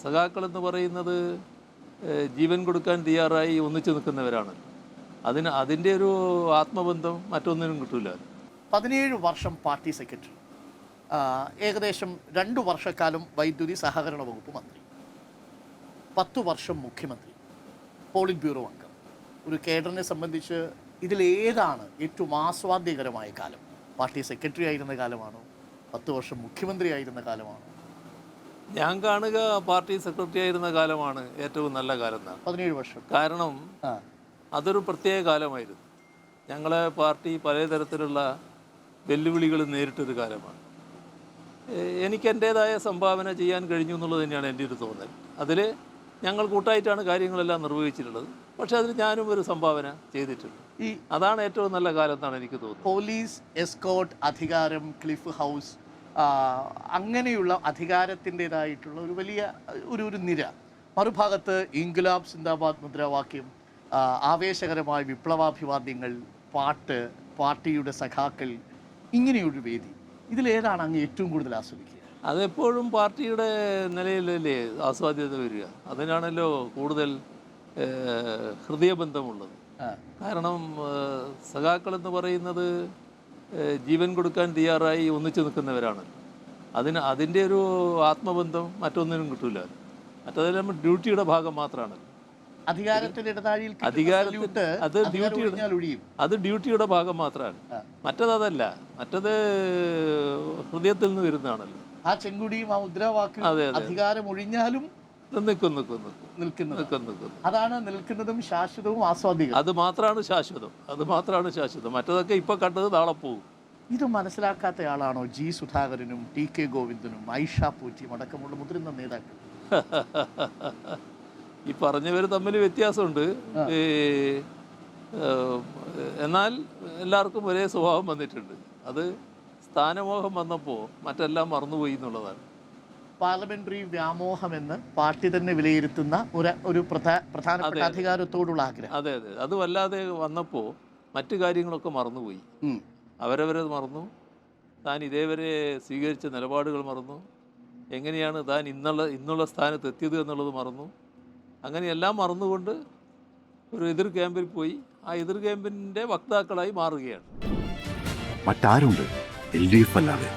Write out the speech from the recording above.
സഖാക്കളെന്ന് പറയുന്നത് ജീവൻ കൊടുക്കാൻ തയ്യാറായി ഒന്നിച്ചു നിൽക്കുന്നവരാണ്. അതിൻ്റെ ഒരു ആത്മബന്ധം മറ്റൊന്നിനും കിട്ടില്ല. 17 വർഷം പാർട്ടി സെക്രട്ടറി, ഏകദേശം 2 വർഷക്കാലം വൈദ്യുതി സഹകരണ വകുപ്പ് മന്ത്രി, 10 വർഷം മുഖ്യമന്ത്രി, പോളിറ്റ് ബ്യൂറോ അംഗം. ഒരു കേഡറിനെ സംബന്ധിച്ച് ഇതിലേതാണ് ഏറ്റവും ആസ്വാദ്യകരമായ കാലം? പാർട്ടി സെക്രട്ടറി ആയിരുന്ന കാലമാണോ, 10 വർഷം മുഖ്യമന്ത്രി ആയിരുന്ന കാലമാണോ? ഞാൻ കാണുക പാർട്ടി സെക്രട്ടറി ആയിരുന്ന കാലമാണ് ഏറ്റവും നല്ല കാലം എന്നാണ്. 17 വർഷം. കാരണം അതൊരു പ്രത്യേക കാലമായിരുന്നു. ഞങ്ങളെ പാർട്ടി പലതരത്തിലുള്ള വെല്ലുവിളികൾ നേരിട്ടൊരു കാലമാണ്. എനിക്ക് എൻ്റേതായ സംഭാവന ചെയ്യാൻ കഴിഞ്ഞു എന്നുള്ളത് തന്നെയാണ് എൻ്റെ ഒരു തോന്നൽ. അതിൽ ഞങ്ങൾ കൂട്ടായിട്ടാണ് കാര്യങ്ങളെല്ലാം നിർവഹിച്ചിട്ടുള്ളത്. പക്ഷേ അതിൽ ഞാനും ഒരു സംഭാവന ചെയ്തിട്ടുണ്ട്. അതാണ് ഏറ്റവും നല്ല കാലം എന്നാണ് എനിക്ക് തോന്നുന്നത്. പോലീസ് എസ്കോർട്ട് അധികാരം, ക്ലിഫ് ഹൗസ്, അങ്ങനെയുള്ള അധികാരത്തിൻ്റെതായിട്ടുള്ള ഒരു വലിയ ഒരു നിര, മറുഭാഗത്ത് ഇൻക്ലാബ് സിന്ദാബാദ് മുദ്രാവാക്യം, ആവേശകരമായ വിപ്ലവാഭിവാദ്യങ്ങൾ, പാട്ട്, പാർട്ടിയുടെ സഖാക്കൾ, ഇങ്ങനെയൊരു വേദി. ഇതിലേതാണ് അങ്ങ് ഏറ്റവും കൂടുതൽ ആസ്വദിക്കുക? അതെപ്പോഴും പാർട്ടിയുടെ നിലയിലല്ലേ ആസ്വാദ്യത വരിക. അതിനാണല്ലോ കൂടുതൽ ഹൃദയബന്ധമുള്ളത്. കാരണം സഖാക്കളെന്ന് പറയുന്നത് ജീവൻ കൊടുക്കാൻ തയ്യാറായി ഒന്നിച്ചു നിൽക്കുന്നവരാണ്. അതിൻ്റെ ഒരു ആത്മബന്ധം മറ്റൊന്നിനും കിട്ടില്ല. മറ്റതെല്ലാം ഡ്യൂട്ടിയുടെ ഭാഗം മാത്രമാണ്. അത് ഡ്യൂട്ടിയുടെ ഭാഗം മാത്രമാണ്. മറ്റതല്ല, മറ്റത് ഹൃദയത്തിൽ നിന്ന് വരുന്നതാണല്ലോ. ആ ചെങ്കുടിയും ആ മുദ്രാവാക്യം അധികാരം ഒഴിഞ്ഞാലും അതാണ് നിൽക്കുന്നതും ശാശ്വതവും ആസ്വാദികം. അത് മാത്രമാണ് ശാശ്വതം. മറ്റതൊക്കെ ഇപ്പൊ കണ്ടത് നാളെ പോകും. ഇത് മനസ്സിലാക്കാത്തയാളാണോ ജി സുധാകരനും ടി കെ ഗോവിന്ദനും ഐഷ പൂറ്റിയും അടക്കമുള്ള മുതിർന്ന നേതാക്കൾ? ഈ പറഞ്ഞവർ തമ്മിൽ വ്യത്യാസമുണ്ട്. എന്നാൽ എല്ലാവർക്കും ഒരേ സ്വഭാവം വന്നിട്ടുണ്ട്. അത് സ്ഥാനമോഹം വന്നപ്പോൾ മറ്റെല്ലാം മറന്നുപോയി എന്നുള്ളതാണ്. പാർലമെന്ററി വ്യാമോഹമെന്ന് പാർട്ടി തന്നെ വിലയിരുത്തുന്ന ഒരു പ്രധാനപ്പെട്ട അധികാരത്തോടുള്ള ആഗ്രഹം. അതെ, അത് വല്ലാതെ വന്നപ്പോൾ മറ്റു കാര്യങ്ങളൊക്കെ മറന്നുപോയി. അവരവരത് മറന്നു. താൻ ഇതേവരെ സ്വീകരിച്ച നിലപാടുകൾ മറന്നു. എങ്ങനെയാണ് താൻ ഇന്നുള്ള സ്ഥാനത്ത് എത്തിയത് എന്നുള്ളത് മറന്നു. അങ്ങനെയെല്ലാം മറന്നുകൊണ്ട് ഒരു എതിർ ക്യാമ്പിൽ പോയി ആ എതിർ ക്യാമ്പിൻ്റെ വക്താക്കളായി മാറുകയാണ്. മറ്റാരുണ്ട് LDF അല്ലാതെ?